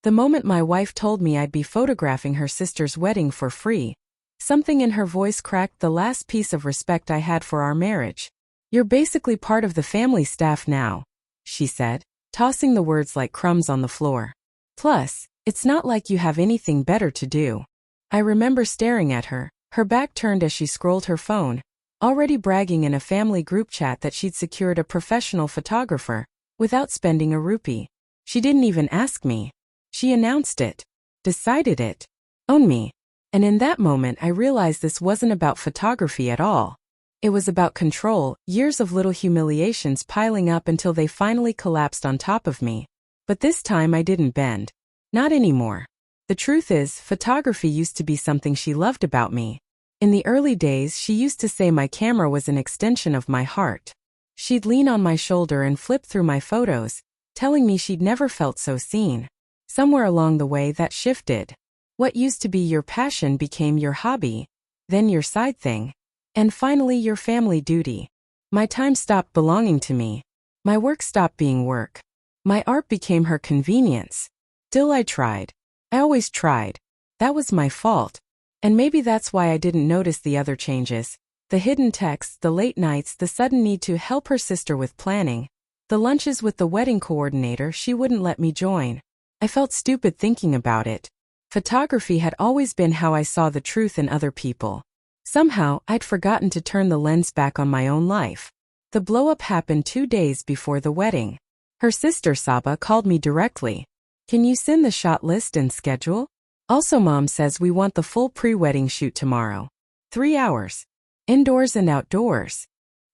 The moment my wife told me I'd be photographing her sister's wedding for free, something in her voice cracked the last piece of respect I had for our marriage. "You're basically part of the family staff now," she said, tossing the words like crumbs on the floor. "Plus, it's not like you have anything better to do." I remember staring at her, her back turned as she scrolled her phone, already bragging in a family group chat that she'd secured a professional photographer, without spending a rupee. She didn't even ask me. She announced it, decided it, owned me. And in that moment I realized this wasn't about photography at all. It was about control, years of little humiliations piling up until they finally collapsed on top of me. But this time I didn't bend. Not anymore. The truth is, photography used to be something she loved about me. In the early days, she used to say my camera was an extension of my heart. She'd lean on my shoulder and flip through my photos, telling me she'd never felt so seen. Somewhere along the way that shifted. What used to be your passion became your hobby, then your side thing, and finally your family duty. My time stopped belonging to me. My work stopped being work. My art became her convenience. Still I tried. I always tried. That was my fault. And maybe that's why I didn't notice the other changes. The hidden texts, the late nights, the sudden need to help her sister with planning. The lunches with the wedding coordinator she wouldn't let me join. I felt stupid thinking about it. Photography had always been how I saw the truth in other people. Somehow, I'd forgotten to turn the lens back on my own life. The blow-up happened 2 days before the wedding. Her sister Saba called me directly. "Can you send the shot list and schedule? Also, Mom says we want the full pre-wedding shoot tomorrow. 3 hours. Indoors and outdoors."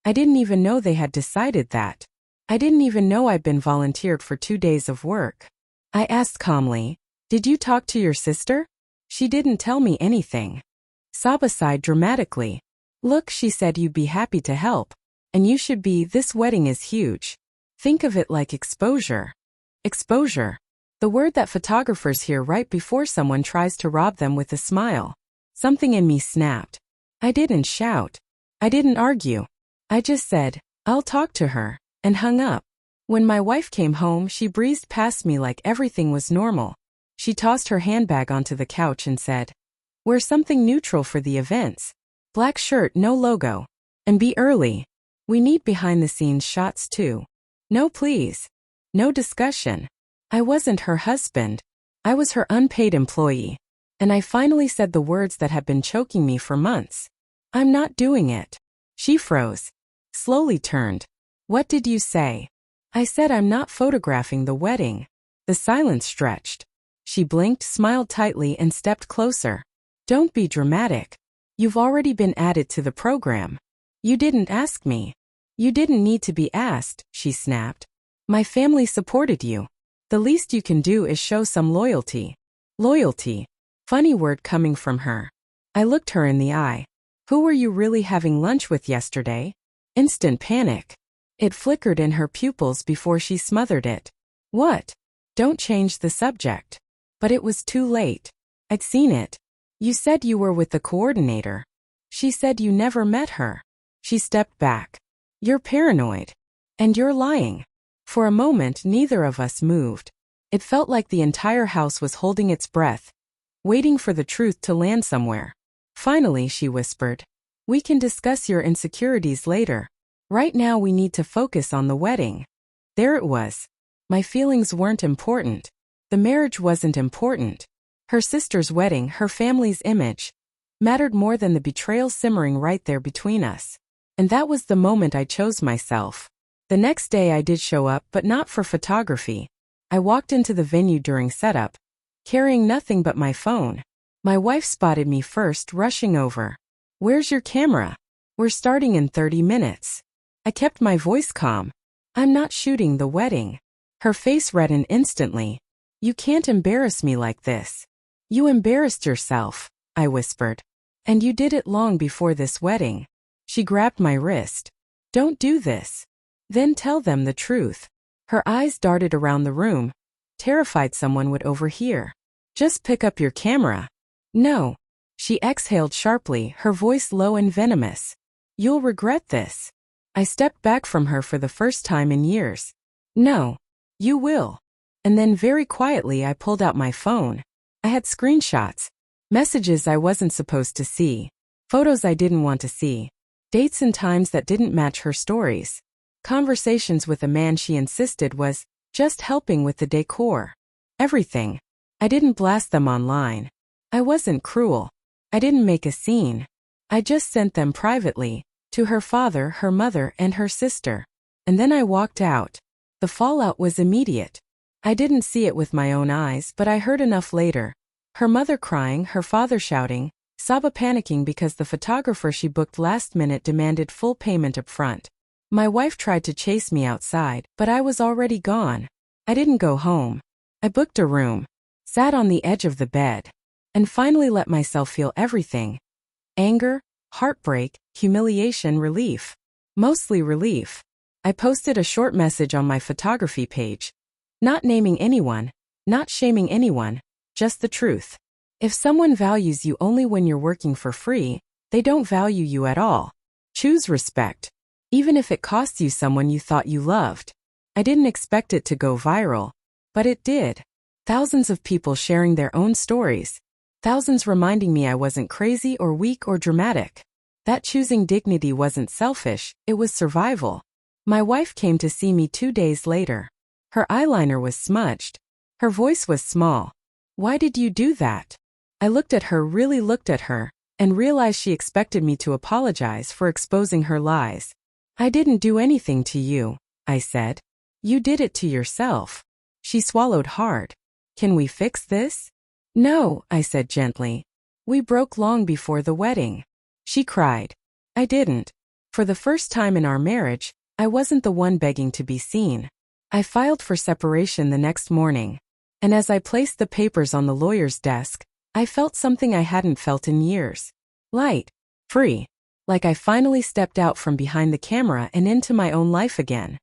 I didn't even know they had decided that. I didn't even know I'd been volunteered for 2 days of work. I asked calmly, "Did you talk to your sister?" She didn't tell me anything. Saba sighed dramatically. "Look," she said, "you'd be happy to help. And you should be. This wedding is huge. Think of it like exposure." Exposure. The word that photographers hear right before someone tries to rob them with a smile. Something in me snapped. I didn't shout. I didn't argue. I just said, "I'll talk to her," and hung up. When my wife came home, she breezed past me like everything was normal. She tossed her handbag onto the couch and said, "Wear something neutral for the events. Black shirt, no logo. And be early. We need behind-the-scenes shots too." No please. No discussion. I wasn't her husband. I was her unpaid employee. And I finally said the words that had been choking me for months. "I'm not doing it." She froze. Slowly turned. "What did you say?" I said, "I'm not photographing the wedding." The silence stretched. She blinked, smiled tightly, and stepped closer. "Don't be dramatic. You've already been added to the program. You didn't ask me." "You didn't need to be asked," she snapped. "My family supported you. The least you can do is show some loyalty." Loyalty. Funny word coming from her. I looked her in the eye. "Who were you really having lunch with yesterday?" Instant panic. It flickered in her pupils before she smothered it. "What?" "Don't change the subject." But it was too late. I'd seen it. "You said you were with the coordinator." She said you never met her. She stepped back. "You're paranoid. And you're lying." For a moment, neither of us moved. It felt like the entire house was holding its breath, waiting for the truth to land somewhere. Finally, she whispered, "We can discuss your insecurities later. Right now we need to focus on the wedding." There it was. My feelings weren't important. The marriage wasn't important. Her sister's wedding, her family's image, mattered more than the betrayal simmering right there between us. And that was the moment I chose myself. The next day I did show up, but not for photography. I walked into the venue during setup, carrying nothing but my phone. My wife spotted me first, rushing over. "Where's your camera? We're starting in 30 minutes. I kept my voice calm. "I'm not shooting the wedding." Her face reddened instantly. "You can't embarrass me like this." "You embarrassed yourself," I whispered. "And you did it long before this wedding." She grabbed my wrist. "Don't do this. Then tell them the truth." Her eyes darted around the room, terrified someone would overhear. "Just pick up your camera." "No." She exhaled sharply, her voice low and venomous. "You'll regret this." I stepped back from her for the first time in years. "No. You will." And then very quietly I pulled out my phone. I had screenshots, messages I wasn't supposed to see, photos I didn't want to see, dates and times that didn't match her stories, conversations with a man she insisted was just helping with the decor. Everything. I didn't blast them online. I wasn't cruel. I didn't make a scene. I just sent them privately, to her father, her mother, and her sister. And then I walked out. The fallout was immediate. I didn't see it with my own eyes, but I heard enough later. Her mother crying, her father shouting, Saba panicking because the photographer she booked last minute demanded full payment up front. My wife tried to chase me outside, but I was already gone. I didn't go home. I booked a room, sat on the edge of the bed, and finally let myself feel everything. Anger, heartbreak, humiliation, relief. Mostly relief. I posted a short message on my photography page. Not naming anyone, not shaming anyone, just the truth. If someone values you only when you're working for free, they don't value you at all. Choose respect, even if it costs you someone you thought you loved. I didn't expect it to go viral, but it did. Thousands of people sharing their own stories. Thousands reminding me I wasn't crazy or weak or dramatic. That choosing dignity wasn't selfish, it was survival. My wife came to see me 2 days later. Her eyeliner was smudged. Her voice was small. Why did you do that? I looked at her, really looked at her, and realized she expected me to apologize for exposing her lies. I didn't do anything to you, I said. You did it to yourself. She swallowed hard. Can we fix this? No, I said gently. We broke long before the wedding. She cried. I didn't. For the first time in our marriage, I wasn't the one begging to be seen. I filed for separation the next morning, and as I placed the papers on the lawyer's desk, I felt something I hadn't felt in years. Light, free, like I finally stepped out from behind the camera and into my own life again.